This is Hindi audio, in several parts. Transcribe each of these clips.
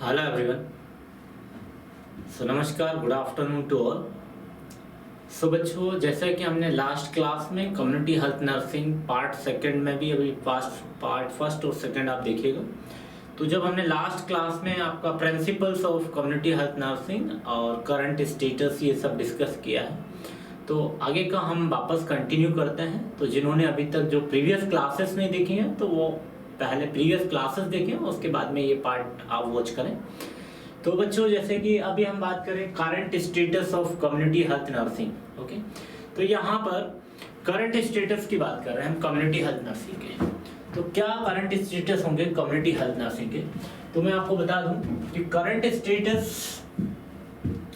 Hello everyone. नमस्कार, गुड आफ्टरनून टू ऑल। बच्चों, जैसा कि हमने लास्ट क्लास में community health nursing part second में भी अभी पार्ट फर्स्ट और सेकंड आप देखिएगा। तो जब हमने लास्ट क्लास में आपका principles of community health nursing और करंट स्टेटस ये सब डिस्कस किया है, तो आगे का हम वापस कंटिन्यू करते हैं। तो जिन्होंने अभी तक जो प्रीवियस क्लासेस नहीं देखी हैं तो वो पहले प्रीवियस क्लासेस देखें, उसके बाद में ये पार्ट आप वॉच करें। तो बच्चों, जैसे कि अभी हम बात करें current status of community health nursing, okay. तो यहाँ पर करंट स्टेटस की बात कर रहे हैं हम कम्युनिटी हेल्थ नर्सिंग के। तो क्या करंट स्टेटस होंगे कम्युनिटी हेल्थ नर्सिंग के? तो मैं आपको बता दूं कि करंट स्टेटस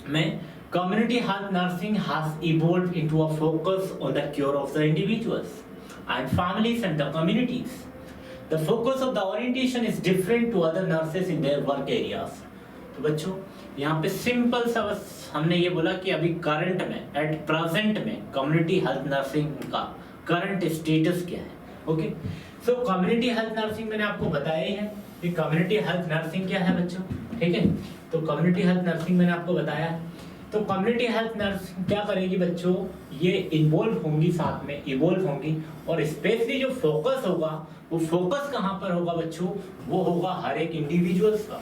में community health nursing has evolved into a focus on the cure of the individuals and families and the communities. The focus of the orientation is different to other nurses in their work areas. तो बच्चों, यहाँ पे सिंपल सा बस हमने ये बोला कि अभी करंट में, एट प्रेजेंट में कम्युनिटी हेल्थ नर्सिंग का करंट स्टेटस क्या है, ओके। सो कम्युनिटी हेल्थ नर्सिंग मैंने आपको बताया ही है कि कम्युनिटी हेल्थ नर्सिंग क्या है बच्चों, ठीक है। तो कम्युनिटी हेल्थ नर्सिंग मैंने आपको बताया है। तो कम्युनिटी हेल्थ नर्सिंग क्या करेगी बच्चों, ये इन्वॉल्व होंगी, साथ में इवॉल्व होंगी, और स्पेशली जो फोकस होगा वो फोकस कहाँ पर होगा बच्चों, वो होगा हर एक इंडिविजुअल्स का।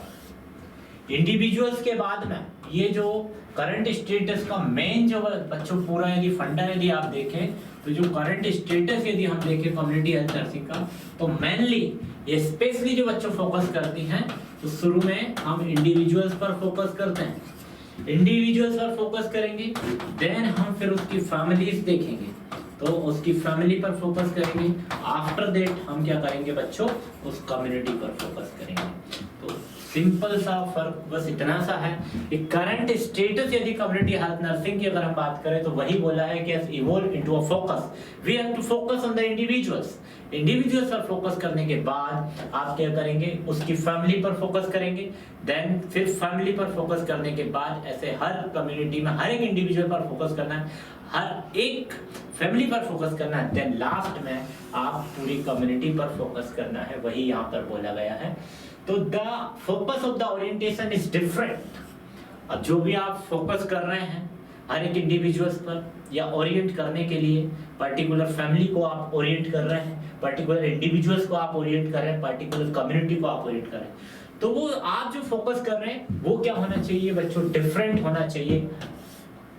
इंडिविजुअल्स के बाद में ये जो करंट स्टेटस का मेन जो बच्चों पूरा यदि फंडा यदि आप देखें, तो जो करंट स्टेटस यदि हम देखें कम्युनिटी हेल्थ नर्सिंग का, तो मेनली ये स्पेशली जो बच्चों फोकस करती हैं, तो शुरू में हम इंडिविजुअल्स पर फोकस करते हैं, इंडिविजुअल्स पर फोकस करेंगे, देन हम फिर उसकी फैमिलीज देखेंगे, तो उसकी फैमिली पर फोकस करेंगे, आफ्टर दैट हम क्या करेंगे बच्चों, उस कम्युनिटी पर फोकस करेंगे। तो सिंपल सा फर्क बस इतना सा है कि करंट स्टेटस यदि कम्युनिटी हेल्थ नर्सिंग की अगर हम बात करें तो वही बोला है कि as evolve into a focus, we have to focus on the individuals. Individuals पर फोकस करने के बाद आप क्या करेंगे, उसकी फैमिली पर फोकस करेंगे, देन फिर फैमिली पर फोकस करने के बाद ऐसे हर कम्युनिटी में हर एक इंडिविजुअल पर फोकस करना है, हर एक फैमिली पर फोकस करना है, देन लास्ट में आप पूरी कम्युनिटी पर फोकस करना है, वही यहाँ पर बोला गया है। तो the focus of the orientation is different. अब जो भी आप फोकस कर रहे हैं हर एक इंडिविजुअल्स पर या ओरिएंट करने के लिए, पर्टिकुलर फैमिली को आप ओरिएंट कर रहे हैं, पर्टिकुलर इंडिविजुअल्स को आप ओरिएंट कर रहे हैं, पर्टिकुलर कम्युनिटी को आप ओरिएंट कर रहे हैं, तो वो आप जो फोकस कर रहे हैं वो क्या होना चाहिए बच्चों, डिफरेंट होना चाहिए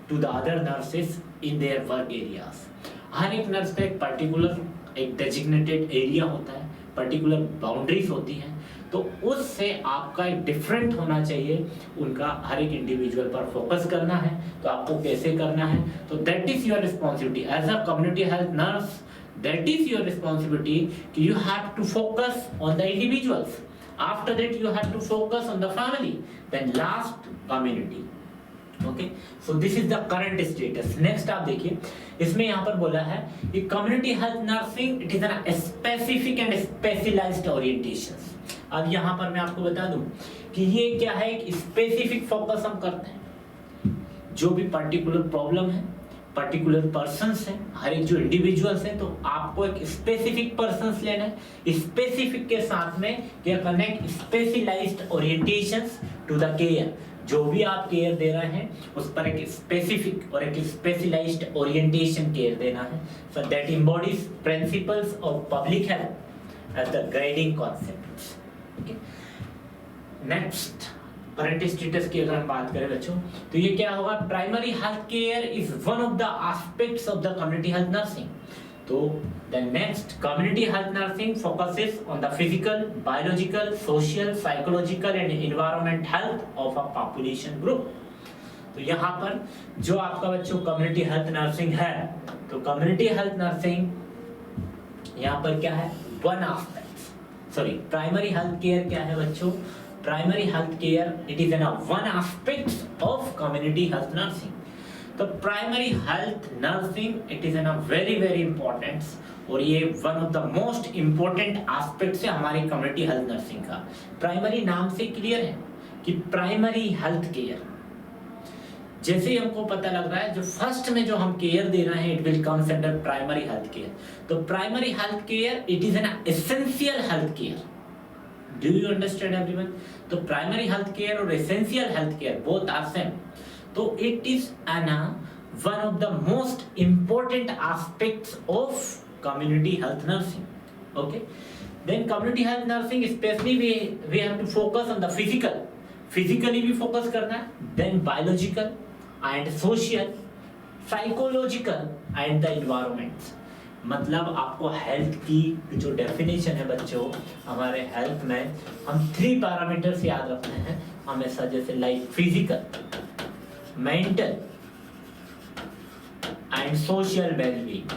to the other nurses in their work areas. हर एक नर्स का एक पर्टिकुलर एक डेजिग्नेटेड एरिया होता है, पर्टिकुलर बाउंड्रीज होती हैं, तो उससे आपका एक डिफरेंट होना चाहिए, उनका हर एक इंडिविजुअल पर फोकस करना है। तो आपको कैसे करना है, तो that is your responsibility as a community health nurse, that is your responsibility कि you have to focus on the individuals, after that you have to focus on the family, then last community, okay. So this is the current status. Next आप देखिए, इसमें यहाँ पर बोला है कि community health nursing it is an specific and specialised orientation. अब यहाँ पर मैं आपको बता दूं कि ये क्या है, एक स्पेसिफिक फोकस हम करते हैं, जो भी पर्टिकुलर प्रॉब्लम है, पर्टिकुलर पर्सन्स हैं, हर एक जो इंडिविजुअल्स हैं, तो आपको एक स्पेसिफिक पर्सन्स लेना है, स्पेसिफिक के साथ में क्या करना है, specialised orientations to the care. जो भी आप केयर दे रहे हैं उस पर एक स्पेसिफिक और एक स्पेशलाइज्ड ओरिएंटेशन केयर देना है। So that embodies principles of public health as the guiding concepts, okay. Next current status की अगर हम बात करें बच्चों, तो ये क्या होगा, primary health care is one of the aspects of the community health nursing. तो the next community health nursing focuses on the physical, biological, social, psychological and environment health of a population group. तो यहाँ पर जो आपका बच्चों कम्युनिटी हेल्थ नर्सिंग है, तो कम्युनिटी हेल्थ नर्सिंग यहाँ पर क्या है, one aspect, sorry primary health care क्या है बच्चों, primary health care it is an one aspect of community health nursing. तो primary health nursing it is an very very important, और ये one of the most important aspect है हमारी कम्युनिटी हेल्थ नर्सिंग का। प्राइमरी नाम से क्लियर है कि प्राइमरी हेल्थ केयर, जैसे ही हमको पता लग रहा है जो फर्स्ट में जो हम केयर दे रहे हैं it will comes under primary health care. तो primary health care it is an essential health care, do you understand everyone? तो प्राइमरी हेल्थ केयर और essential health care both are same. तो it is an one of the most important aspects of community health nursing. Okay, then community health nursing especially we have to focus on the physically भी focus करना है, then biological and social, psychological and the environment. मतलब आपको हेल्थ की जो डेफिनेशन है बच्चों, हमारे हेल्थ में हम 3 पैरामीटर्स याद रखते हैं हमेशा, जैसे like physical, mental and social wellbeing.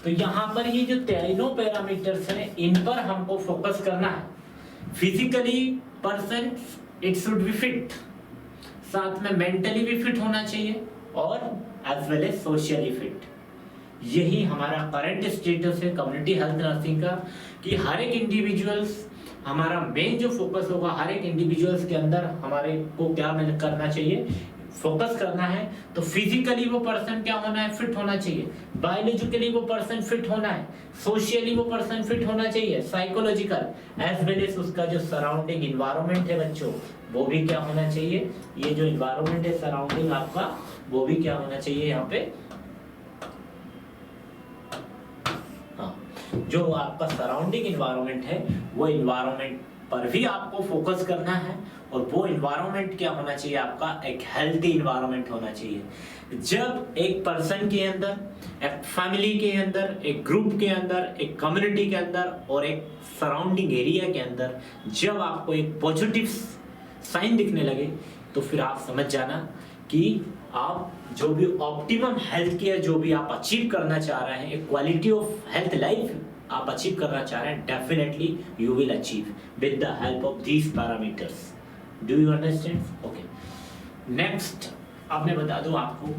तो यहाँ पर ये जो तीनों पैरामीटर्स हैं इन पर हमको फोकस करना है. Physically person it should be fit, साथ में मेंटली भी फिट होना चाहिए और as well as socially fit. यही हमारा करंट स्टेटस है कम्युनिटी हेल्थ नर्सिंग का, कि हर एक इंडिविजुअल्स, हमारा मेन जो फोकस होगा हर एक इंडिविजुअल्स के अंदर हमारे को क्या करना चाहिए, फोकस करना है. तो फिजिकली वो पर्सन क्या होना है, फिट होना चाहिए. बायोलॉजिकली वो पर्सन फिट होना है. सोशली वो पर्सन फिट होना चाहिए. साइकोलॉजिकल एज वेल एज उसका जो सराउंडिंग इन्वायरमेंट है बच्चों, वो भी क्या होना चाहिए. ये जो इन्वायरमेंट है सराउंडिंग आपका, वो भी क्या होना चाहिए यहाँ पे. हाँ, जो आपका सराउंडिंग इन्वायरमेंट है वो इन्वायरमेंट पर भी आपको फोकस करना है. और वो इन्वायरमेंट क्या होना चाहिए आपका, एक हेल्थी इन्वायरमेंट होना चाहिए. जब एक पर्सन के अंदर, एक फैमिली के अंदर, एक ग्रुप के अंदर, एक कम्युनिटी के अंदर और एक सराउंडिंग एरिया के अंदर जब आपको एक पॉजिटिव साइन दिखने लगे, तो फिर आप समझ जाना कि आप जो भी ऑप्टिमम हेल्थ केयर जो भी आप अचीव करना चाह रहे हैं, एक क्वालिटी ऑफ हेल्थ लाइफ आप अचीव करना चाह रहे हैं, definitely you will achieve with the help of these parameters. Do you understand? Okay, next अब मैं बता दूं आपको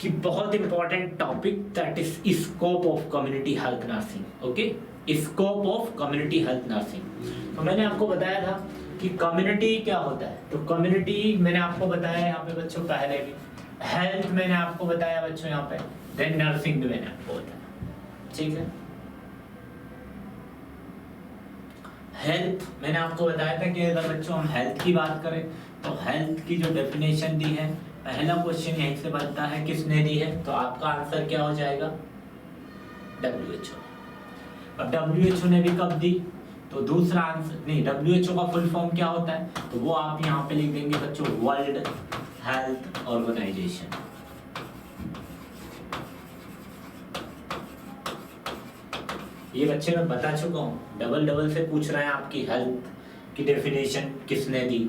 कि बहुत important topic, that is scope of community health nursing. Okay, scope of community health nursing. तो मैंने आपको बताया था कि कम्युनिटी क्या होता है. तो कम्युनिटी मैंने आपको बताया यहाँ पे बच्चों पहले भी, हेल्थ मैंने आपको बताया बच्चों यहाँ पे, देन नर्सिंग भी मैंने आपको बताया. ठीक है, हेल्थ मैंने आपको बताया था कि अगर बच्चों हम हेल्थ की बात करें तो हेल्थ की जो डेफिनेशन दी है, पहला क्वेश्चन यहीं से बनता है, किसने दी है. तो आपका आंसर क्या हो जाएगा, WHO. अब WHO ने भी कब दी, तो दूसरा आंसर नहीं, WHO का फुल फॉर्म क्या होता है, तो वो आप यहाँ पे लिख देंगे बच्चों, वर्ल्ड हेल्थ ऑर्गेनाइजेशन. ये बच्चे मैं बता चुका हूँ, डबल से पूछ रहे हैं आपकी हेल्थ की डेफिनेशन किसने दी.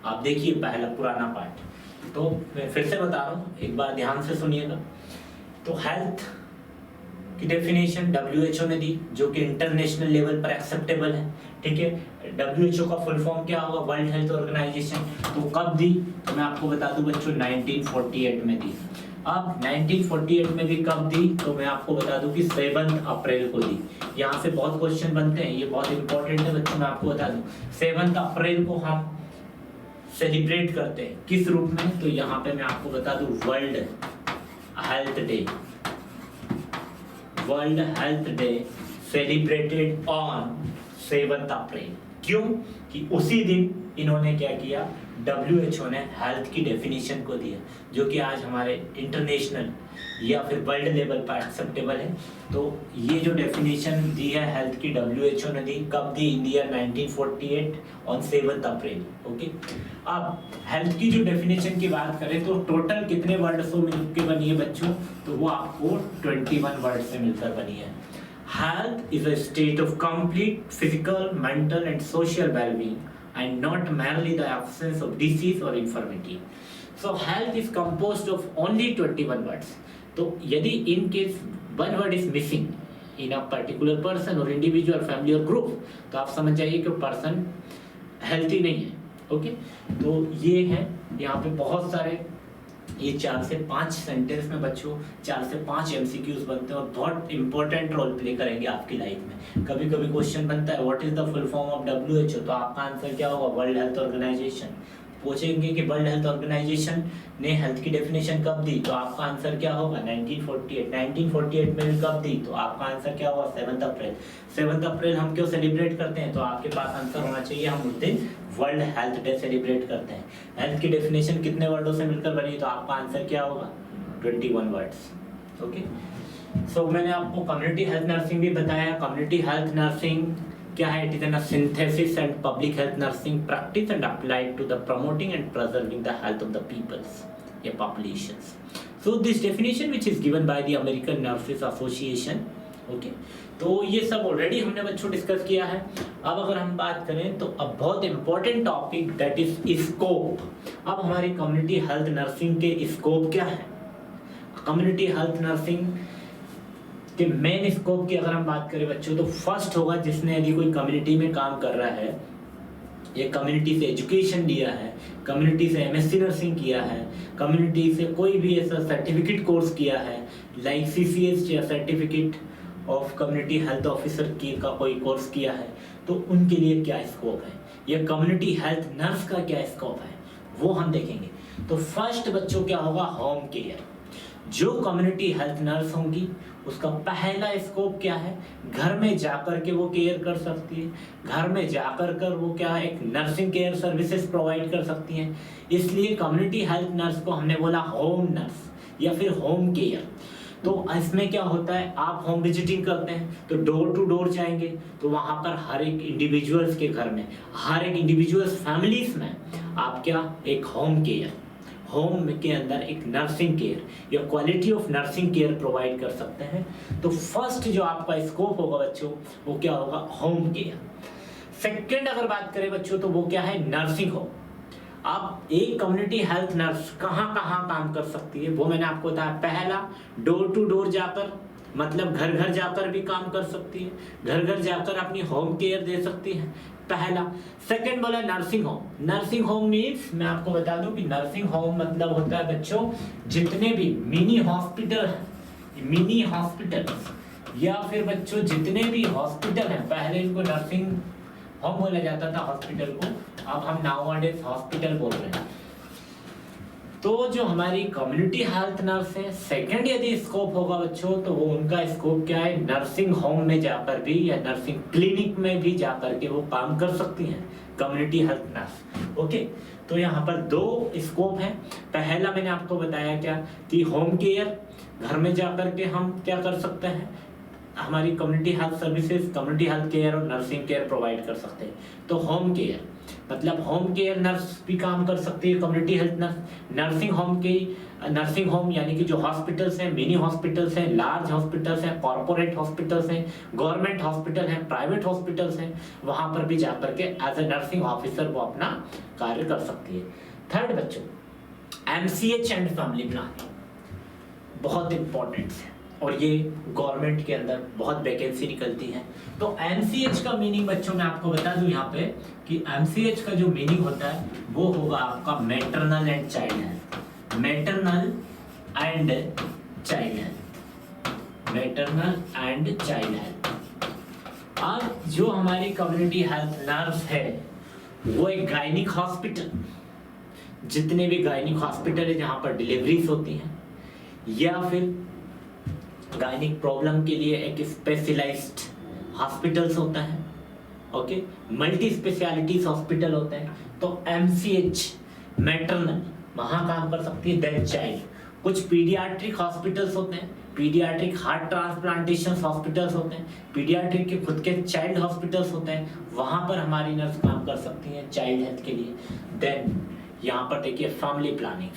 आप देखिए पहला पुराना पार्ट, तो मैं फिर से बता रहा हूँ, एक बार ध्यान से सुनिएगा. तो हेल्थ की डेफिनेशन WHO ने दी, जो कि इंटरनेशनल लेवल पर एक्सेप्टेबल है. ठीक है, WHO का फुल फॉर्म क्या होगा, वर्ल्ड हेल्थ ऑर्गेनाइजेशन. तो कब दी, तो मैं आपको बता दूं बच्चों 1948 में दी. अब 1948 में भी कब दी, तो मैं आपको बता दूं कि 7 अप्रैल को दी. यहाँ से बहुत क्वेश्चन बनते हैं, ये बहुत इंपॉर्टेंट है बच्चों, मैं आपको बता दूं 7 अप्रैल को हम सेलिब्रेट करते हैं किस रूप में, तो यहाँ पे मैं आपको बता दूं world health day. World health day celebrated on 7 अप्रैल. क्यों, कि उसी दिन इन्होंने क्या किया, WHO ने हेल्थ की डेफिनेशन को दिया, जो कि आज हमारे इंटरनेशनल या फिर वर्ल्ड लेवल पर एक्सेप्टेबल है. तो ये जो डेफिनेशन दी है हेल्थ की, WHO ने दी, कब दी, इन ईयर 1948 ऑन 7 अप्रैल. ओके, अब हेल्थ की जो डेफिनेशन की बात करें तो टोटल कितने वर्ड से मिलकर बनी है बच्चों, तो वो आपको 21 वर्ड से मिलकर बनी है. Health is a state of complete physical, mental and social well-being and not merely the absence of disease or infirmity. So health is composed of only 21 words. तो यदि in case one word is missing in a particular person or individual, family or group, तो आप समझ जाइए कि पर्सन हेल्थी नहीं है. ओके, तो ये है यहाँ पे बहुत सारे, ये 4 से 5 सेंटेंस में बच्चों 4 से 5 MCQs बनते हैं और बहुत इंपॉर्टेंट रोल प्ले करेंगे आपकी लाइफ में. कभी कभी क्वेश्चन बनता है what is the full form of WHO, तो आपका आंसर क्या होगा, वर्ल्ड हेल्थ ऑर्गेनाइजेशन. पूछेंगे कि वर्ल्ड हेल्थ ऑर्गेनाइजेशन ने हेल्थ की डेफिनेशन कब दी, तो आपका आंसर क्या होगा 1948 में भी कब दी, तो आपका आंसर क्या होगा 7 अप्रैल। 7 अप्रैल हम क्यों सेलिब्रेट करते हैं, तो आपके पास आंसर होना चाहिए हम उस दिन वर्ल्ड हेल्थ डे सेलिब्रेट करते हैं। हेल्थ की डेफिनेशन कितने वर्डों से मिलकर बनी, तो आपका आंसर क्या होगा 21 वर्ड्स। ओके, सो मैंने आपको कम्युनिटी हेल्थ नर्सिंग भी बताया। कम्युनिटी हेल्थ नर्सिंग क्या है, it is an synthesis and public health nursing practice and applied to the promoting and preserving the health of the peoples या populations. So this definition which is given by the American nurses association. Okay, तो ये सब ऑलरेडी हमने बच्चों डिस्कस किया है। अब अगर हम बात करें तो अब बहुत important topic that is scope. अब हमारी कम्युनिटी हेल्थ नर्सिंग के स्कोप क्या है। कम्युनिटी हेल्थ नर्सिंग कि मेन स्कोप की अगर हम बात करें बच्चों, तो फर्स्ट होगा जिसने यदि कोई कम्युनिटी में काम कर रहा है, ये कम्युनिटी से एजुकेशन लिया है, कम्युनिटी से एमएससी नर्सिंग किया है, कम्युनिटी से कोई भी ऐसा सर्टिफिकेट कोर्स किया है लाइक सीसीएस या certificate of community health officer की का कोई कोर्स किया है, तो उनके लिए क्या स्कोप है, या कम्युनिटी हेल्थ नर्स का क्या स्कोप है, वो हम देखेंगे। तो फर्स्ट बच्चों क्या होगा, होम केयर। जो कम्युनिटी हेल्थ नर्स होंगी उसका पहला स्कोप क्या है, घर में जाकर के वो केयर कर सकती है, घर में जाकर कर वो क्या है, एक नर्सिंग केयर सर्विसेज प्रोवाइड कर सकती हैं। इसलिए कम्युनिटी हेल्थ नर्स को हमने बोला होम नर्स या फिर होम केयर। तो इसमें क्या होता है, आप होम विजिटिंग करते हैं तो डोर टू डोर जाएंगे, तो वहां पर हर एक इंडिविजुअल्स के घर में, हर एक इंडिविजुअल्स फैमिलीज में आप क्या, एक होम केयर, होम के अंदर एक नर्सिंग केयर या quality of nursing care provide कर सकते हैं। तो फर्स्ट जो आपका स्कोप होगा बच्चों वो क्या होगा, होम केयर। सेकंड अगर बात करें बच्चों तो वो क्या है, नर्सिंग होम। आप एक कम्युनिटी हेल्थ नर्स कहाँ कहाँ काम कर सकती है वो मैंने आपको बताया। पहला, डोर टू डोर जाकर, मतलब घर घर जाकर भी काम कर सकती है, घर घर जाकर अपनी होम केयर दे सकती है, पहला। सेकंड बोला nursing home. Nursing home means मैं आपको बता दूं कि नर्सिंग होम मतलब होता है बच्चों जितने भी मिनी हॉस्पिटल हैं, मिनी हॉस्पिटल या फिर बच्चों जितने भी हॉस्पिटल हैं, पहले इनको नर्सिंग होम बोला जाता था हॉस्पिटल को, अब हम नाउअडेज हॉस्पिटल बोल रहे हैं। तो जो हमारी कम्युनिटी हेल्थ नर्स है, सेकंड यदि स्कोप होगा बच्चों तो वो उनका स्कोप क्या है, नर्सिंग होम में जाकर भी या नर्सिंग क्लिनिक में भी जाकर के वो काम कर सकती हैं कम्युनिटी हेल्थ नर्स। ओके, तो यहाँ पर दो स्कोप हैं। पहला मैंने आपको बताया क्या कि होम केयर, घर में जाकर के हम क्या कर सकते हैं, हमारी community health services, community health care और नर्सिंग केयर प्रोवाइड कर सकते हैं। तो होम केयर मतलब होम केयर नर्स भी काम कर सकती है community health nurse. Nursing home की, नर्सिंग होम यानी कि जो हॉस्पिटल्स हैं, मिनी हॉस्पिटल्स हैं, लार्ज हॉस्पिटल्स हैं, कॉर्पोरेट हॉस्पिटल्स हैं, गवर्नमेंट हॉस्पिटल हैं, प्राइवेट हॉस्पिटल्स हैं, वहां पर भी जाकर के एज ए नर्सिंग ऑफिसर वो अपना कार्य कर सकती है। थर्ड बच्चों, एमसीएच एंड फैमिली प्लानिंग बहुत इंपॉर्टेंट है और ये गवर्नमेंट के अंदर बहुत वैकेंसी निकलती है। तो एमसीएच का मीनिंग बच्चों मैं आपको बता दूं यहाँ पे कि एमसीएच का जो मीनिंग होता है वो होगा आपका maternal and child health. Maternal and child health, maternal and child health. अब जो हमारी कम्युनिटी हेल्थ नर्स है वो एक गायनिक हॉस्पिटल, जितने भी गायनिक हॉस्पिटल है जहाँ पर डिलीवरीज होती हैं, या फिर गायनिक प्रॉब्लम के लिए एक स्पेशलाइज्ड हॉस्पिटल्स होता है, ओके, मल्टी स्पेशलिटीज हॉस्पिटल होते हैं। तो एमसीएच मैटरनल वहाँ काम कर सकती है। देन चाइल्ड, कुछ पीडियाट्रिक हॉस्पिटल्स होते हैं, पीडियाट्रिक हार्ट ट्रांसप्लांटेशन हॉस्पिटल्स होते हैं, पीडियाट्रिक के खुद के चाइल्ड हॉस्पिटल्स होते हैं, वहाँ पर हमारी नर्स काम कर सकती हैं चाइल्ड हेल्थ के लिए। देन यहाँ पर देखिए फैमिली प्लानिंग,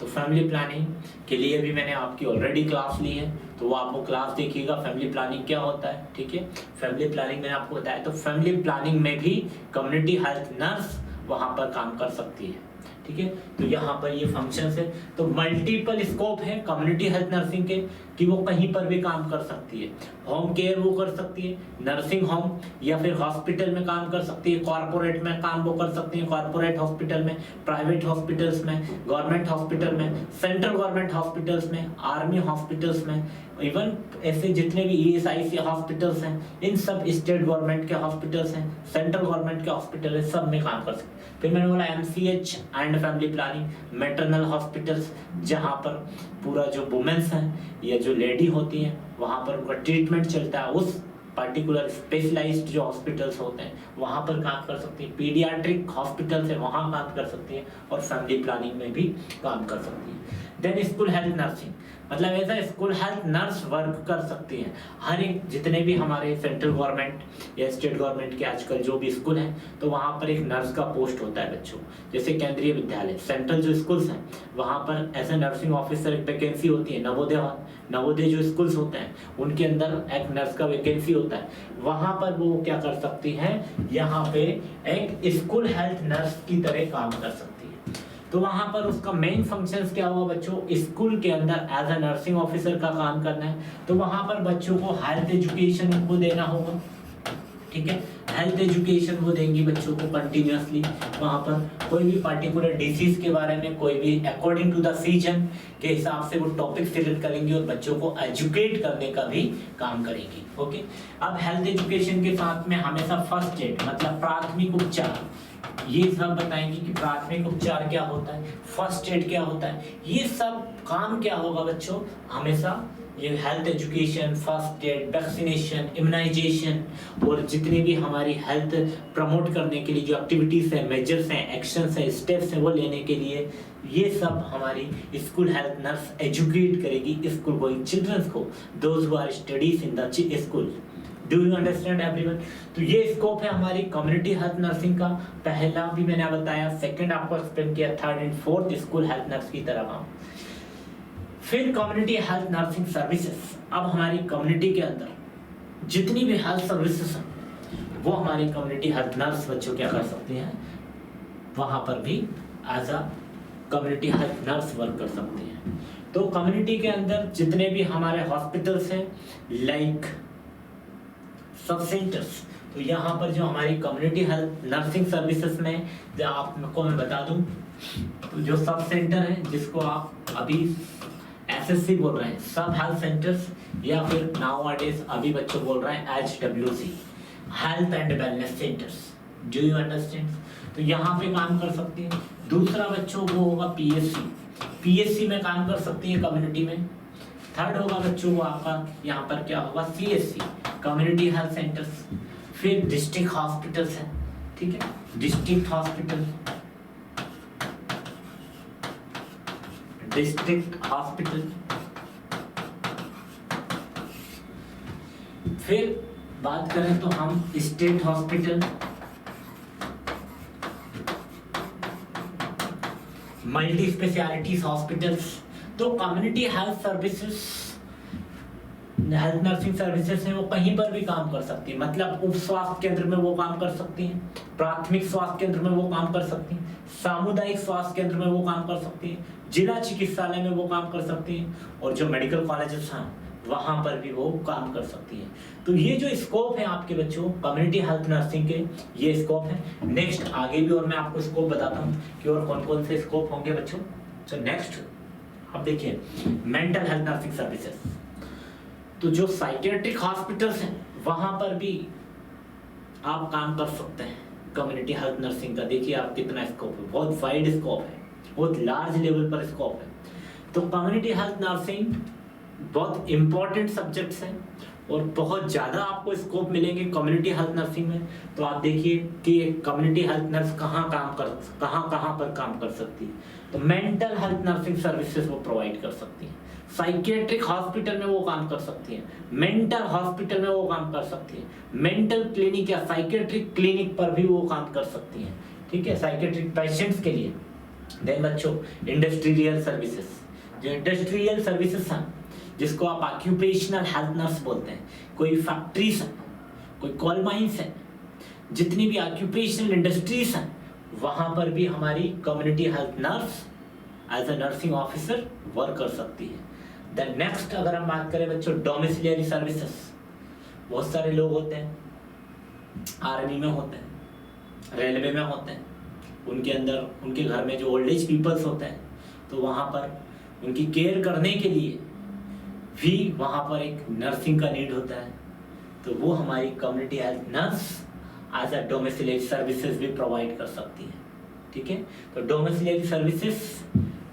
तो फैमिली प्लानिंग के लिए भी मैंने आपकी ऑलरेडी क्लास ली है, तो वो आपको क्लास देखिएगा फैमिली प्लानिंग क्या होता है। ठीक है, फैमिली प्लानिंग मैंने आपको बताया। तो फैमिली प्लानिंग में भी कम्युनिटी हेल्थ नर्स वहाँ पर काम कर सकती है। ठीक है, तो यहाँ पर ये फंक्शंस है। तो मल्टीपल स्कोप है कम्युनिटी हेल्थ नर्सिंग के। कि वो कहीं पर भी काम कर सकती है। होम केयर वो कर सकती है, नर्सिंग होम या फिर हॉस्पिटल में काम कर सकती है, कॉर्पोरेट में काम वो कर सकती है, कॉर्पोरेट हॉस्पिटल में, प्राइवेट हॉस्पिटल्स में, गवर्नमेंट हॉस्पिटल में, सेंट्रल गवर्नमेंट हॉस्पिटल्स में, आर्मी हॉस्पिटल्स में, इवन ऐसे जितने भी ESIC हॉस्पिटल्स हैं, इन सब स्टेट गवर्नमेंट के हॉस्पिटल्स हैं, सेंट्रल गवर्नमेंट के हॉस्पिटल है, सब में काम कर सकते हैं। फिर मैंने बोला MCH and family planning, maternal hospitals, जहाँ पर पूरा जो वुमेन्स हैं या जो लेडी होती हैं वहाँ पर उनका ट्रीटमेंट चलता है, उस पर्टिकुलर स्पेशलाइज्ड जो हॉस्पिटल्स होते हैं वहाँ पर काम कर सकती है। पीडियाट्रिक हॉस्पिटल्स है वहाँ काम कर सकती है, और फैमिली प्लानिंग में भी काम कर सकती है। देन स्कूल हेल्थ नर्सिंग, मतलब ऐसा स्कूल हेल्थ नर्स वर्क कर सकती हैं हर एक, जितने भी हमारे सेंट्रल गवर्नमेंट या स्टेट गवर्नमेंट के आजकल जो भी स्कूल हैं, तो वहाँ पर एक नर्स का पोस्ट होता है बच्चों। जैसे केंद्रीय विद्यालय, सेंट्रल जो स्कूल्स हैं वहाँ पर ऐसे नर्सिंग ऑफिसर एक वैकेंसी होती है। नवोदय जो स्कूल्स होते हैं उनके अंदर एक नर्स का वैकेंसी होता है, वहाँ पर वो क्या कर सकती हैं, यहाँ पे एक स्कूल हेल्थ नर्स की तरह काम कर सकती है। तो वहां पर उसका मेन फंक्शंस क्या होगा बच्चों, स्कूल के अंदर एज अ नर्सिंग ऑफिसर का काम करना है। तो वहां पर बच्चों को हेल्थ एजुकेशन उनको देना होगा, ठीक है, हेल्थ एजुकेशन वो देंगी बच्चों को कंटिन्यूअसली। वहां पर कोई भी पर्टिकुलर डिसीज के बारे में, कोई भी अकॉर्डिंग टू द सीजन के हिसाब से वो टॉपिक सिलेक्ट करेंगी और बच्चों को एजुकेट करने का भी काम करेंगी। ओके, अब हेल्थ एजुकेशन के साथ में हमेशा फर्स्ट एड मतलब प्राथमिक उपचार, ये सब बताएंगे कि प्राथमिक उपचार क्या होता है, फर्स्ट एड क्या होता है, ये सब काम क्या होगा बच्चों, हमेशा ये health education, first aid, vaccination, immunisation और जितनी भी हमारी हेल्थ प्रमोट करने के लिए जो एक्टिविटीज है, मेजर्स हैं, एक्शंस हैं, स्टेप्स हैं, वो लेने के लिए ये सब हमारी स्कूल हेल्थ नर्स एजुकेट करेगी स्कूल गोइंग चिल्ड्रंस को, those who are studies in the school. Do you understand everyone? तो ये स्कोप है हमारी कम्युनिटी हेल्थ नर्सिंग का। पहला भी मैंने बताया, सेकंड आपको एक्सप्लेन किया, third and fourth school health nurse की तरह काम। फिर कम्युनिटी हेल्थ नर्सिंग सर्विसेज, अब हमारी कम्युनिटी के अंदर जितनी भी हेल्थ सर्विसेज हैं वो हमारी कम्युनिटी हेल्थ नर्स बच्चों क्या कर सकती हैं, वहां पर भी as a community health nurse work कर सकती हैं। तो कम्युनिटी के अंदर जितने भी हमारे हॉस्पिटल्स हैं, लाइक सब सेंटर्स, तो यहाँ पर जो हमारी कम्युनिटी हेल्थ नर्सिंग सर्विसेज में जो आपको मैं बता दूं, तो जो सब सेंटर है जिसको आप अभी SSC बोल रहे हैं, सब हेल्थ सेंटर्स, या फिर नाउअडेज अभी बच्चों बोल रहे हैं HWC, health and wellness centres. Do you understand? तो यहाँ पे काम कर सकती है। दूसरा बच्चों वो होगा PSC में काम कर सकती है कम्युनिटी में। थर्ड होगा बच्चों को आपका यहाँ पर क्या होगा, CSC, कम्युनिटी हेल्थ सेंटर्स। फिर डिस्ट्रिक्ट हॉस्पिटल्स हैं, ठीक है, डिस्ट्रिक्ट हॉस्पिटल, फिर बात करें तो हम state hospital, multi specialities hospitals. तो community health services, health nursing services है, वो कहीं पर भी काम कर सकती है, मतलब उप स्वास्थ्य केंद्र में वो काम कर सकती हैं, प्राथमिक स्वास्थ्य केंद्र में वो काम कर सकती हैं, सामुदायिक स्वास्थ्य केंद्र में वो काम कर सकती हैं, जिला चिकित्सालय में वो काम कर सकती हैं, और जो मेडिकल कॉलेजेस हैं वहां पर भी वो काम कर सकती है। तो ये जो स्कोप है आपके बच्चों कम्युनिटी हेल्थ नर्सिंग के, ये स्कोप है। नेक्स्ट आगे भी और मैं आपको स्कोप बताता हूँ कि और कौन कौन से स्कोप होंगे बच्चों। तो नेक्स्ट अब देखिए मेंटल हेल्थ नर्सिंग सर्विसेज। तो जो साइकियाट्रिक हॉस्पिटल्स हैं वहां पर भी आप काम कर सकते हैं कम्युनिटी हेल्थ नर्सिंग का। देखिए आप कितना स्कोप है, बहुत वाइड स्कोप है, बहुत लार्ज लेवल पर स्कोप है। तो कम्युनिटी हेल्थ नर्सिंग बहुत इंपॉर्टेंट सब्जेक्ट्स हैं और बहुत ज़्यादा आपको स्कोप मिलेंगे कम्युनिटी हेल्थ नर्सिंग में। तो आप देखिए कि कम्युनिटी हेल्थ नर्स कहाँ पर काम कर सकती है। तो मेंटल हेल्थ नर्सिंग सर्विसेज वो प्रोवाइड कर सकती है, साइकियाट्रिक हॉस्पिटल में वो काम कर सकती है, मेंटल हॉस्पिटल में वो काम कर सकती है, मेंटल क्लिनिक या साइकियाट्रिक क्लिनिक पर भी वो काम कर सकती है, ठीक है, साइकियाट्रिक पेशेंट्स के लिए। देन बच्चों इंडस्ट्रियल सर्विसेज, जो इंडस्ट्रियल सर्विसेज हैं जिसको आप ऑक्यूपेशनल हेल्थ नर्स बोलते हैं, कोई फैक्ट्रीज हैं, कोई कोल माइंस हैं, जितनी भी ऑक्यूपेशनल इंडस्ट्रीज हैं वहां पर भी हमारी community health nurse as a nursing officer work कर सकती है। देन नेक्स्ट अगर हम बात करें बच्चों डोमिसिलियरी सर्विसेज, बहुत सारे लोग होते हैं, आर्मी में होते हैं, रेलवे में होते हैं, उनके अंदर उनके घर में जो ओल्ड एज पीपल्स होते हैं, तो वहाँ पर उनकी केयर करने के लिए भी वहाँ पर एक नर्सिंग का नीड होता है, तो वो हमारी community health nurse as a domiciliary services भी प्रोवाइड कर सकती है। ठीक है, तो डोमिसिलियरी सर्विसेज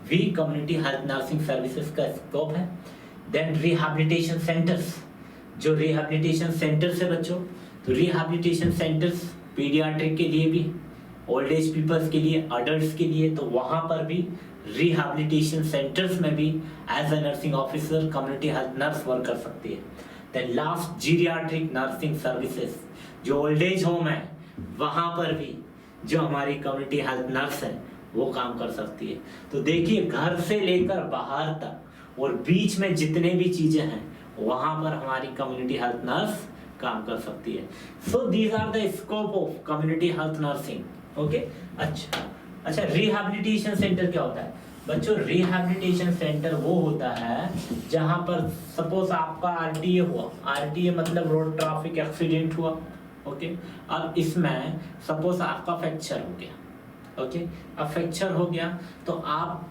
भी कम्युनिटी हेल्थ नर्सिंग सर्विसेज का स्कोप है। देन रिहैबिलिटेशन सेंटर्स, जो रिहैबिलिटेशन सेंटर्स है बच्चों, तो रिहैबिलिटेशन सेंटर्स पीडियाट्रिक के लिए भी, ओल्ड एज पीपल्स के लिए, अडल्ट्स के लिए, तो वहाँ पर भी रिहैबिलिटेशन सेंटर्स में भी as a nursing officer community health nurse work कर सकती है। Then last geriatric nursing services, जो ओल्ड एज होम है वहाँ पर भी जो हमारी कम्युनिटी हेल्थ नर्स है वो काम कर सकती है। तो देखिए घर से लेकर बाहर तक और बीच में जितने भी चीजें हैं वहाँ पर हमारी कम्युनिटी हेल्थ नर्स काम कर सकती है। So these are the scope of community health nursing. Okay, अच्छा रिहैबिलिटेशन सेंटर क्या होता है बच्चों? रिहैबिलिटेशन सेंटर वो होता है जहां पर सपोज आपका आरटीए हुआ, आरटीए मतलब रोड ट्रैफिक एक्सीडेंट हुआ, ओके, अब इसमें सपोज आपका फ्रैक्चर हो गया, ओके, अब फ्रैक्चर हो गया तो आप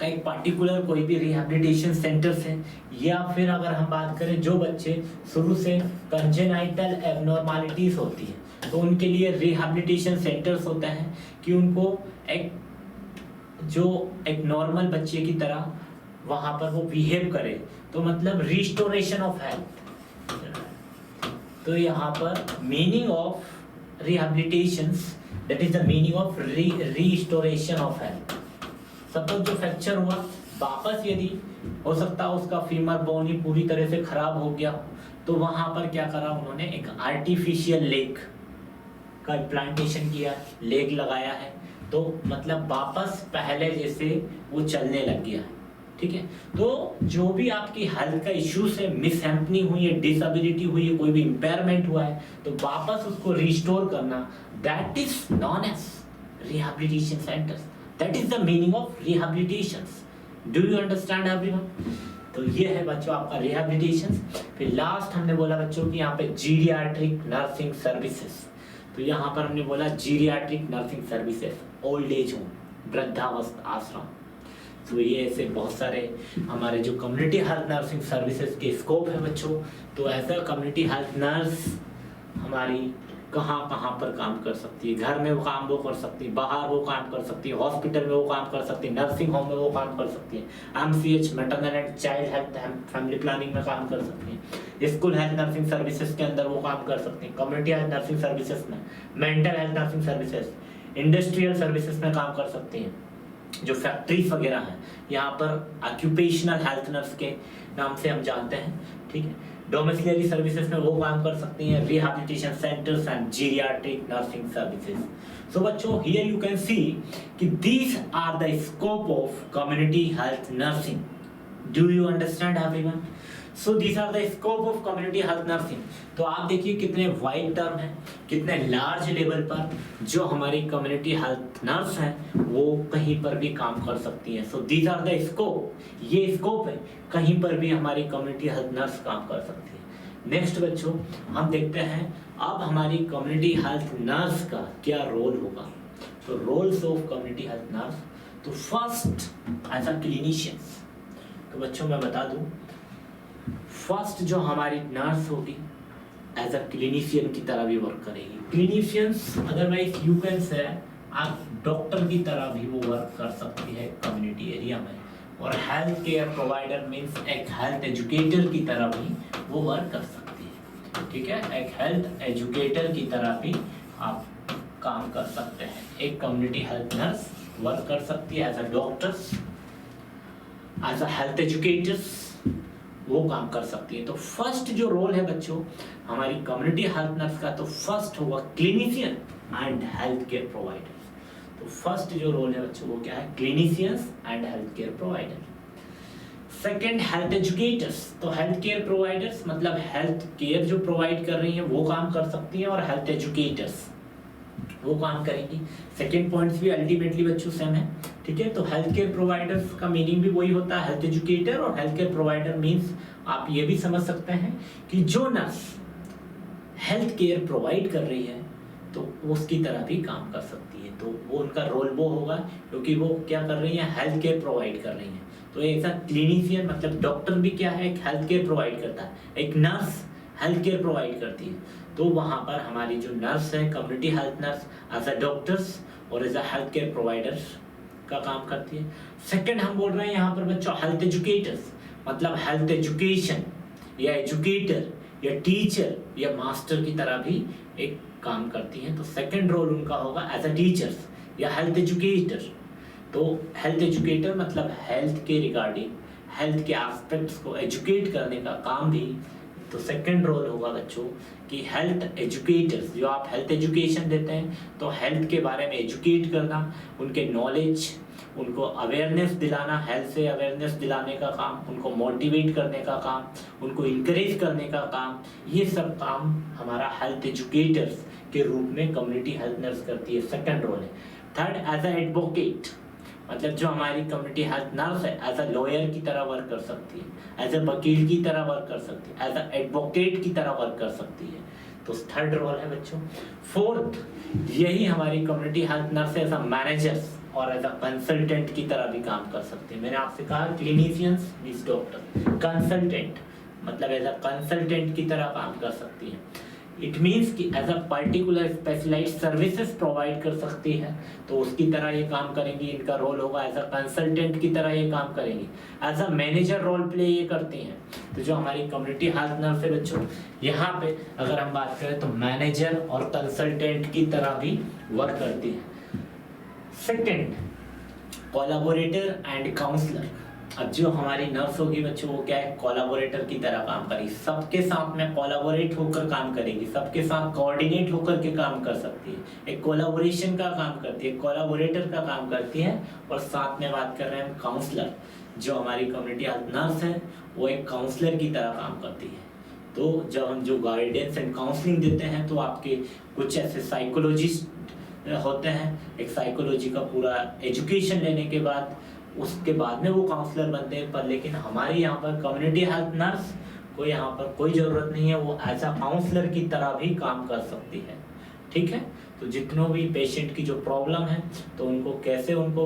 एक पर्टिकुलर कोई भी रिहैबिलिटेशन सेंटर से, या फिर अगर हम बात करें जो बच्चे शुरू से कंजेनाइटल एबनॉर्मलिटीज होती है तो उनके लिए रिहैबिलिटेशन सेंटर्स होते हैं कि उनको एक नॉर्मल बच्चे की तरह वहां पर वो बिहेव करे, तो मतलब रिस्टोरेशन ऑफ हेल्थ। तो यहाँ पर meaning of rehabilitation, that is the meaning of restoration of health. Suppose जो फ्रैक्चर हुआ वापस यदि हो सकता है उसका फीमर बोन ही पूरी तरह से खराब हो गया, तो वहां पर क्या करा उन्होंने, एक आर्टिफिशियल लेग का इम्प्लांटेशन किया, लेग लगाया है, तो मतलब वापस पहले जैसे वो चलने लग गया है। ठीक है, तो जो भी आपकी हेल्थ का इश्यू से मिसहैपनिंग हुई है, डिसेबिलिटी हुई है, कोई भी इम्पेयरमेंट हुआ है, तो वापस उसको रिस्टोर करना, that is known as rehabilitation centres. That is the meaning of rehabilitations. Do you understand everyone? तो ये है बच्चों आपका रिहैबिलिटेशन। फिर लास्ट हमने बोला बच्चों कि यहाँ पे जीरियाट्रिक नर्सिंग सर्विसेज, तो यहाँ पर हमने बोला geriatric nursing services, old age home, वृद्धावस्था आश्रम। तो ये ऐसे बहुत सारे हमारे जो कम्युनिटी हेल्थ नर्सिंग सर्विसेज के स्कोप है बच्चों। तो ऐसा कम्युनिटी हेल्थ नर्स हमारी कहाँ कहाँ पर काम कर सकती है, घर में वो काम वो कर सकती है, बाहर वो काम कर सकती है, हॉस्पिटल में वो काम कर सकती है, नर्सिंग होम में वो काम कर सकती है, MCH maternal and child health family planning में काम कर सकती है, स्कूल हेल्थ नर्सिंग सर्विसेज के अंदर वो काम कर सकती है, कम्युनिटी हेल्थ नर्सिंग सर्विसेज में, mental health nursing services, industrial services में काम कर सकती हैं, जो फैक्ट्रीज वगैरह हैं यहाँ पर ऑक्यूपेशनल हेल्थ नर्स के नाम से हम जानते हैं। ठीक है, डोमिसिलियरी सर्विसेज में वो काम कर सकती हैं, rehabilitation centres and geriatric nursing services. So बच्चों हियर यू कैन सी कि these are the scope of community health nursing. Do you understand everyone? So these are the scope of community health nursing. तो आप देखिए कितने वाइड टर्म है, कितने लार्ज लेवल पर जो हमारी कम्युनिटी हेल्थ नर्स हैं वो कहीं पर भी काम कर सकती हैं। So these are the scope, ये स्कोप है, कहीं पर भी हमारी कम्युनिटी हेल्थ नर्स काम कर सकती है। नेक्स्ट बच्चों हम देखते हैं अब हमारी कम्युनिटी हेल्थ नर्स का क्या रोल होगा। तो roles of community health nurse, तो फर्स्ट एज अ क्लिनिशियंस, तो बच्चों मैं बता दूं फर्स्ट जो हमारी नर्स होगी एज अ क्लिनिशियन की तरह भी वर्क करेगी। Clinicians otherwise you can say आप डॉक्टर की तरह भी वो वर्क कर सकती है कम्युनिटी एरिया में, और हेल्थ केयर प्रोवाइडर मीन्स एक हेल्थ एजुकेटर की तरह भी वो वर्क कर सकती है। ठीक है, एक हेल्थ एजुकेटर की तरह भी आप काम कर सकते हैं। एक कम्युनिटी हेल्थ नर्स वर्क कर सकती है as a doctors, as a health educators वो काम कर सकती है। तो फर्स्ट जो रोल है बच्चों हमारी कम्युनिटी हेल्थ नर्स का, तो फर्स्ट होगा clinician and health care provider. तो फर्स्ट जो रोल है बच्चों वो क्या है, clinicians and health care provider. Second health educators, तो हेल्थ केयर प्रोवाइडर्स मतलब हेल्थ केयर जो प्रोवाइड कर रही हैं वो काम कर सकती हैं, और हेल्थ एजुकेटर्स वो काम करेंगी। सेकंड पॉइंट्स भी अल्टीमेटली बच्चों सेम है। ठीक है। तो हेल्थ केयर प्रोवाइडर्स का मीनिंग भी वही होता है, हेल्थ एजुकेटर। और हेल्थ केयर प्रोवाइडर मीन्स आप ये भी समझ सकते हैं कि जो नर्स हेल्थ केयर प्रोवाइड कर रही है तो उसकी तरह भी काम कर सकती है। तो वो उनका रोल वो होगा क्योंकि वो क्या कर रही है, हेल्थ केयर प्रोवाइड कर रही है। तो ऐसा क्लिनिशियन मतलब डॉक्टर भी क्या है, एक हेल्थ केयर प्रोवाइड करता है, एक नर्स हेल्थ केयर प्रोवाइड करती है। तो वहाँ पर हमारी जो नर्स है, community health nurse as a doctors or as a health care providers का काम करती है। सेकंड हम बोल रहे हैं यहाँ पर बच्चों हेल्थ एजुकेटर्स, मतलब हेल्थ एजुकेशन या एजुकेटर या टीचर या मास्टर की तरह भी एक काम करती हैं। तो सेकंड रोल उनका होगा एज अ टीचर्स या हेल्थ एजुकेटर। तो हेल्थ एजुकेटर मतलब हेल्थ के रिगार्डिंग, हेल्थ के एस्पेक्ट्स को एजुकेट करने का काम भी। तो सेकंड रोल होगा बच्चों कि हेल्थ एजुकेटर्स, जो आप हेल्थ एजुकेशन देते हैं तो हेल्थ के बारे में एजुकेट करना, उनके नॉलेज, उनको अवेयरनेस दिलाना, हेल्थ से अवेयरनेस दिलाने का काम, उनको मोटिवेट करने का काम, उनको इंकरेज करने का काम, ये सब काम हमारा हेल्थ एजुकेटर्स के रूप में कम्युनिटी हेल्थ नर्स करती है। सेकंड रोल है। थर्ड एज अ एडवोकेट, मतलब जो हमारी कम्युनिटी हेल्थ नर्स है एज अ लॉयर की तरह वर्क कर सकती है, एज अ वकील की तरह वर्क कर सकती है, एज अ एडवोकेट की तरह वर्क कर सकती है। तो थर्ड रोल है बच्चों। फोर्थ, यही हमारी community health nurse as a managers और एज अ कंसल्टेंट की तरह भी काम कर सकते हैं। मैंने आपसे कहा क्लिनिशियंस मींस डॉक्टर, कंसल्टेंट मतलब एज अ कंसल्टेंट की तरह काम कर सकती है। इट मीन्स कि as a particular specialised services provide कर सकती है तो उसकी तरह ये काम करेंगी। इनका रोल होगा एज अ कंसल्टेंट की तरह ये काम करेंगी। As a manager role play ये करती हैं। तो जो हमारी कम्युनिटी हेल्थ नर्स है बच्चों, यहाँ पे अगर हम बात करें तो मैनेजर और कंसल्टेंट की तरह भी वर्क करती है। Second, collaborator and counsellor. अब जो हमारी नर्स होगी बच्चों वो क्या है, कोलैबोरेटर की तरह काम करेगी, सबके साथ में कोलैबोरेट होकर काम करेगी, सबके साथ कोऑर्डिनेट होकर के काम कर सकती है। एक कोलैबोरेशन का काम करती है, कोलैबोरेटर का काम करती है। और साथ में बात कर रहे हैं हम काउंसलर, जो हमारी कम्युनिटी हेल्थ नर्स है वो एक काउंसलर की तरह काम करती है। तो जब हम जो गाइडेंस एंड काउंसलिंग देते हैं तो आपके कुछ ऐसे साइकोलॉजिस्ट होते हैं, एक साइकोलॉजी का पूरा एजुकेशन लेने के बाद उसके बाद में वो काउंसलर बनते हैं। पर लेकिन हमारे यहाँ पर कम्युनिटी हेल्थ नर्स को यहाँ पर कोई ज़रूरत नहीं है, वो एज अ काउंसलर की तरह भी काम कर सकती है। ठीक है। तो जितनों भी पेशेंट की जो प्रॉब्लम है तो उनको कैसे उनको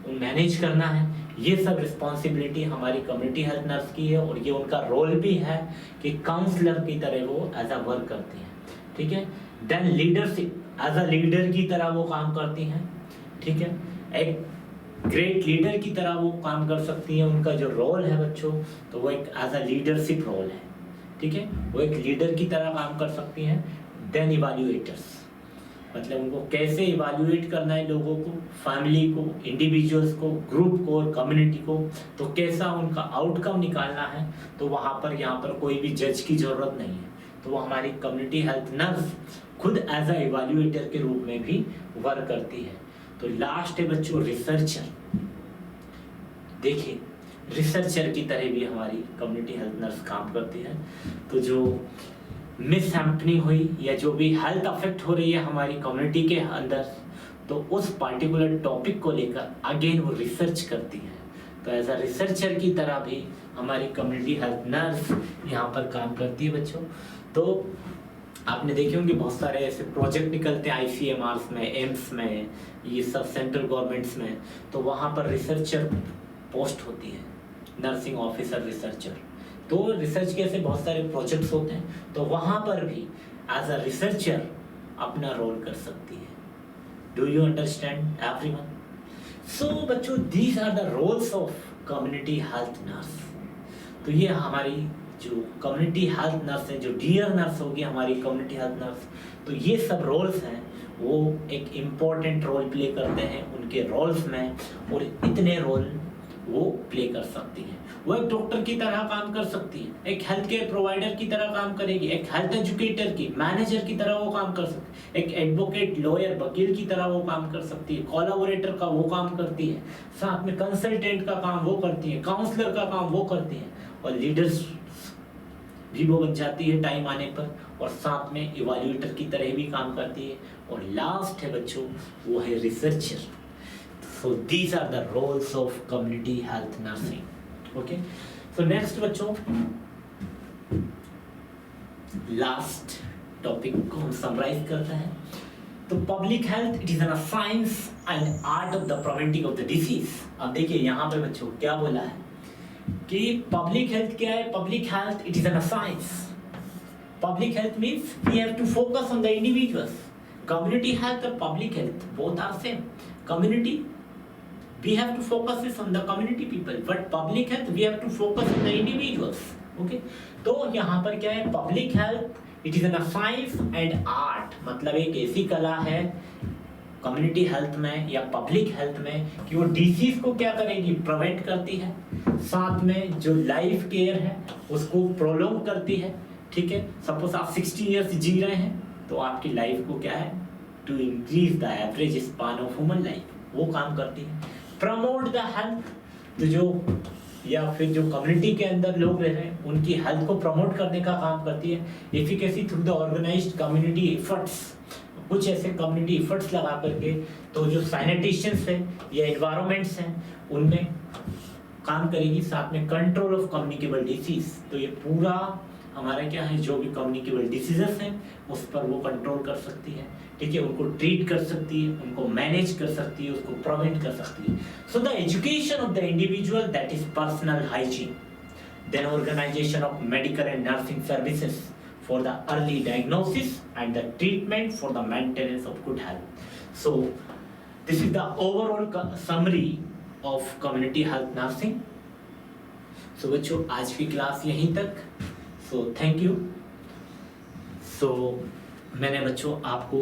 मैनेज करना है, ये सब रिस्पॉन्सिबिलिटी हमारी कम्युनिटी हेल्थ नर्स की है। और ये उनका रोल भी है कि काउंसलर की तरह वो एज अ वर्क करती हैं। ठीक है। Then leadership, as a leader की तरह वो काम करती हैं। ठीक है। एक ग्रेट लीडर की तरह वो काम कर सकती हैं। उनका जो रोल है बच्चों तो वो एक एज अ लीडरशिप रोल है। ठीक है। वो एक लीडर की तरह काम कर सकती हैं। देन इवैल्यूएटर्स, मतलब उनको कैसे इवैल्यूएट करना है लोगों को, फैमिली को, इंडिविजुअल्स को, ग्रुप को और कम्युनिटी को, तो कैसा उनका आउटकम निकालना है। तो वहाँ पर यहाँ पर कोई भी जज की जरूरत नहीं है। तो वो हमारी कम्युनिटी हेल्थ नर्स खुद एज अ इवैल्यूएटर के रूप में भी वर्क करती है। तो लास्ट है बच्चों रिसर्चर। देखिए रिसर्चर की तरह भी हमारी कम्युनिटी हेल्थ नर्स काम करती है। तो जो मिस हैपनिंग हुई या जो भी हेल्थ अफेक्ट हो रही है हमारी कम्युनिटी के अंदर, तो उस पार्टिकुलर टॉपिक को लेकर अगेन वो रिसर्च करती है। तो एज अ रिसर्चर की तरह भी हमारी कम्युनिटी हेल्थ नर्स यहाँ पर काम करती है बच्चों। तो आपने देखे होंगे बहुत सारे ऐसे प्रोजेक्ट निकलते हैं ICMRs में, एम्स में, ये सब सेंट्रल गवर्नमेंट्स में। तो वहाँ पर रिसर्चर पोस्ट होती है, नर्सिंग ऑफिसर रिसर्चर। तो रिसर्च के ऐसे बहुत सारे प्रोजेक्ट्स होते हैं, तो वहाँ पर भी एज अ रिसर्चर अपना रोल कर सकती है। Do you understand everyone? So बच्चों these are the roles of community health nurse. तो ये हमारी जो कम्युनिटी हेल्थ नर्स है, जो डियर नर्स होगी हमारी कम्युनिटी हेल्थ नर्स, तो ये सब रोल्स हैं वो एक इम्पॉर्टेंट रोल प्ले करते हैं उनके रोल्स में। और इतने रोल वो प्ले कर सकती हैं। वो एक डॉक्टर की तरह काम कर सकती है, एक हेल्थ केयर प्रोवाइडर की तरह काम करेगी, एक हेल्थ एजुकेटर की, मैनेजर की तरह वो काम कर सकती है, एक एडवोकेट, लॉयर, वकील की तरह वो काम कर सकती है, कोलैबोरेटर का वो काम करती है, साथ में कंसल्टेंट का काम वो करती है, काउंसलर का काम वो करती है, और लीडर्स भी वो बन जाती है टाइम आने पर, और साथ में इवैल्यूएटर की तरह भी काम करती है। और लास्ट है बच्चों वो है researcher. So these are the roles of community health nursing. Okay, so next बच्चों लास्ट टॉपिक को हम समराइज करते हैं। तो public health it is an science and art of the preventing of the disease. अब देखिए यहाँ पे बच्चों क्या बोला है कि पब्लिक हेल्थ क्या है। Public health it is an science. Public health means we have to focus on the individuals. Community health और public health both are same. Community we have to focus this on the community people, but public health we have to focus on the individuals. Okay, तो यहाँ पर क्या है, public health it is an science and art, मतलब एक ऐसी कला है कम्युनिटी हेल्थ में या पब्लिक हेल्थ में कि वो डिसीज को क्या करेगी, प्रिवेंट करती है, साथ में जो लाइफ केयर है उसको प्रोलॉन्ग करती है। ठीक है, सपोज आप 60 इयर्स जी रहे हैं तो आपकी लाइफ को क्या है, to increase the average span of human life, वो काम करती है। प्रमोट द हेल्थ, तो जो या फिर जो कम्युनिटी के अंदर लोग रह रहे हैं उनकी हेल्थ को प्रमोट करने का काम करती है। Efficacy through the organised community efforts, कुछ ऐसे कम्युनिटी एफर्ट्स लगा करके तो जो सैनिटेशंस है या एनवायरमेंट्स हैं उनमें काम करेगी, साथ में कंट्रोल ऑफ कम्युनिकेबल डिसीज। तो ये पूरा हमारा क्या है, जो भी कम्युनिकेबल डिसीजेस हैं उस पर वो कंट्रोल कर सकती है। ठीक है, उनको ट्रीट कर सकती है, उनको मैनेज कर सकती है, उसको प्रिवेंट कर सकती है। So the education of the individual, that is personal hygiene, then organisation of medical and nursing services for the early diagnosis and the treatment for the maintenance of good health. So this is the overall summary of community health nursing. So बच्चों आज की क्लास यहीं तक। So thank you. सो मैंने बच्चों आपको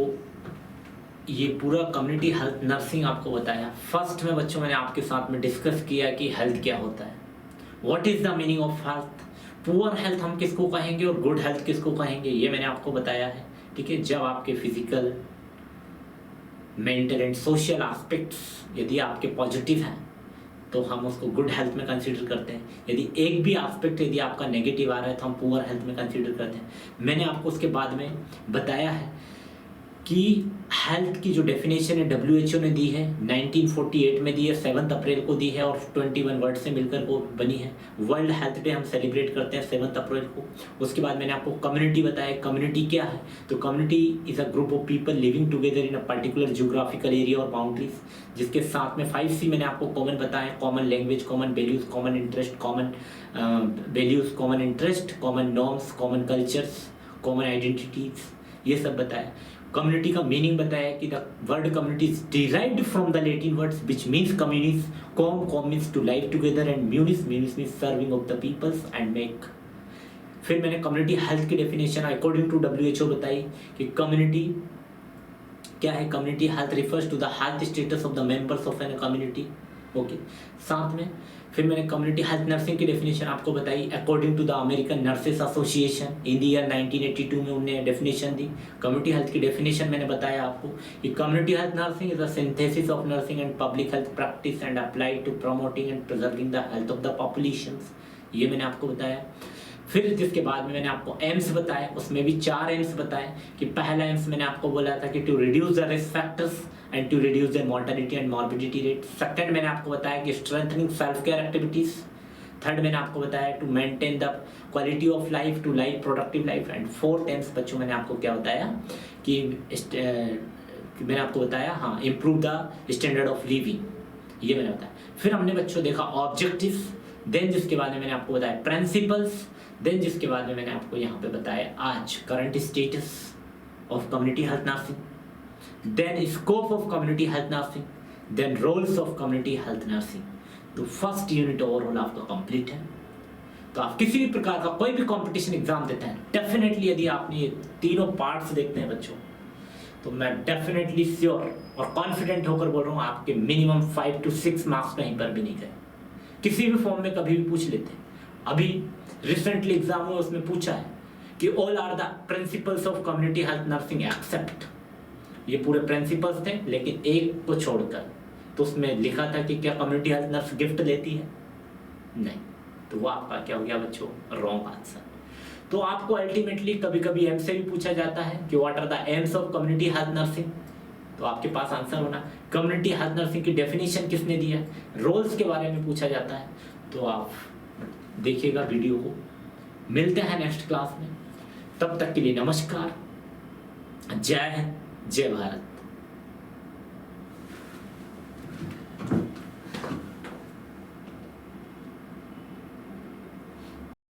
ये पूरा कम्युनिटी हेल्थ नर्सिंग आपको बताया। फर्स्ट में बच्चों मैंने आपके साथ में डिस्कस किया कि हेल्थ क्या होता है, what is the meaning of health, poor health हम किसको कहेंगे और गुड हेल्थ किसको कहेंगे, ये मैंने आपको बताया है। ठीक है, जब आपके physical, mental and social aspects यदि आपके पॉजिटिव हैं तो हम उसको गुड हेल्थ में कंसीडर करते हैं। यदि एक भी एस्पेक्ट यदि आपका नेगेटिव आ रहा है तो हम पुअर हेल्थ में कंसीडर करते हैं। मैंने आपको उसके बाद में बताया है कि हेल्थ की जो डेफिनेशन है WHO ने दी है, 1948 में दी है, 7 अप्रैल को दी है और 21 वर्ड से मिलकर वो बनी है। वर्ल्ड हेल्थ डे हम सेलिब्रेट करते हैं 7 अप्रैल को। उसके बाद मैंने आपको कम्युनिटी बताया, कम्युनिटी क्या है, तो community is a group of people living together in a particular geographical area और बाउंड्रीज, जिसके साथ में 5C मैंने आपको कॉमन बताया, common language, common values, common interest, common values, common interest, common norms, common cultures, common identities, ये सब बताया। कम्युनिटी का मीनिंग बताया कि the word community is derived from the Latin words which means communis, com means to live together and म्यूनिस means serving of the peoples and make. फिर मैंने कम्युनिटी हेल्थ की डेफिनेशन अकॉर्डिंग टू WHO बताई कि कम्युनिटी क्या है, community health refers to the health status of the members of an community. Okay, साथ में फिर मैंने कम्युनिटी हेल्थ नर्सिंग की डेफिनेशन आपको बताई according to the American nurses association in the year 1982 में उन्होंने डेफिनेशन दी। कम्युनिटी हेल्थ की डेफिनेशन मैंने बताया आपको कि community health nursing is a synthesis of nursing and public health practice and applied to promoting and preserving the health of the populations, ये मैंने आपको बताया। फिर जिसके बाद में मैंने आपको एम्स बताया, उसमें भी 4 एम्स बताए कि पहला एम्स मैंने आपको बोला था कि to reduce the risk factors and to reduce the mortality and morbidity rate. Second मैंने आपको बताया कि strengthening self care activities. Third मैंने आपको बताया to maintain the quality of life, to life productive life. And fourth aims बच्चों मैंने आपको क्या बताया कि मैंने आपको बताया, हाँ, improve the standard of living, ये मैंने बताया। फिर हमने बच्चों देखा ऑब्जेक्टिव्स, देन जिसके बाद में मैंने आपको बताया प्रिंसिपल्स, देन जिसके बाद में मैंने आपको यहाँ पे बताया आज current status of community health nursing, then scope of community health nursing, then roles of community health nursing. तो फर्स्ट यूनिट ओवरऑल आपका कंप्लीट है। तो आप किसी भी प्रकार का कोई भी कंपटीशन एग्जाम देते हैं, डेफिनेटली यदि आपने ये तीनों पार्ट्स देखते हैं बच्चों, तो मैं डेफिनेटली श्योर और कॉन्फिडेंट होकर बोल रहा हूँ आपके मिनिमम 5 to 6 मार्क्स कहीं पर भी नहीं गए। किसी भी फॉर्म में कभी भी पूछ लेते हैं। अभी रिसेंटली एग्जाम में उसमें पूछा है कि all are the principles of community health nursing except, ये पूरे प्रिंसिपल्स थे लेकिन एक को छोड़कर, तो उसमें लिखा था कि क्या कम्युनिटी हेल्थ नर्स गिफ्ट लेती है, नहीं, तो वो आपका क्या हो गया बच्चों, रॉन्ग आंसर। तो आपको अल्टीमेटली कभी कभी एम से भी पूछा जाता है कि what are the aims of community health nursing, तो आपके पास आंसर होना। कम्युनिटी हेल्थ नर्सिंग की डेफिनेशन किसने दी है, रोल्स के बारे में पूछा जाता है, तो आप देखिएगा वीडियो को। मिलते हैं नेक्स्ट क्लास में, तब तक के लिए नमस्कार, जय हिंद, जय भारत।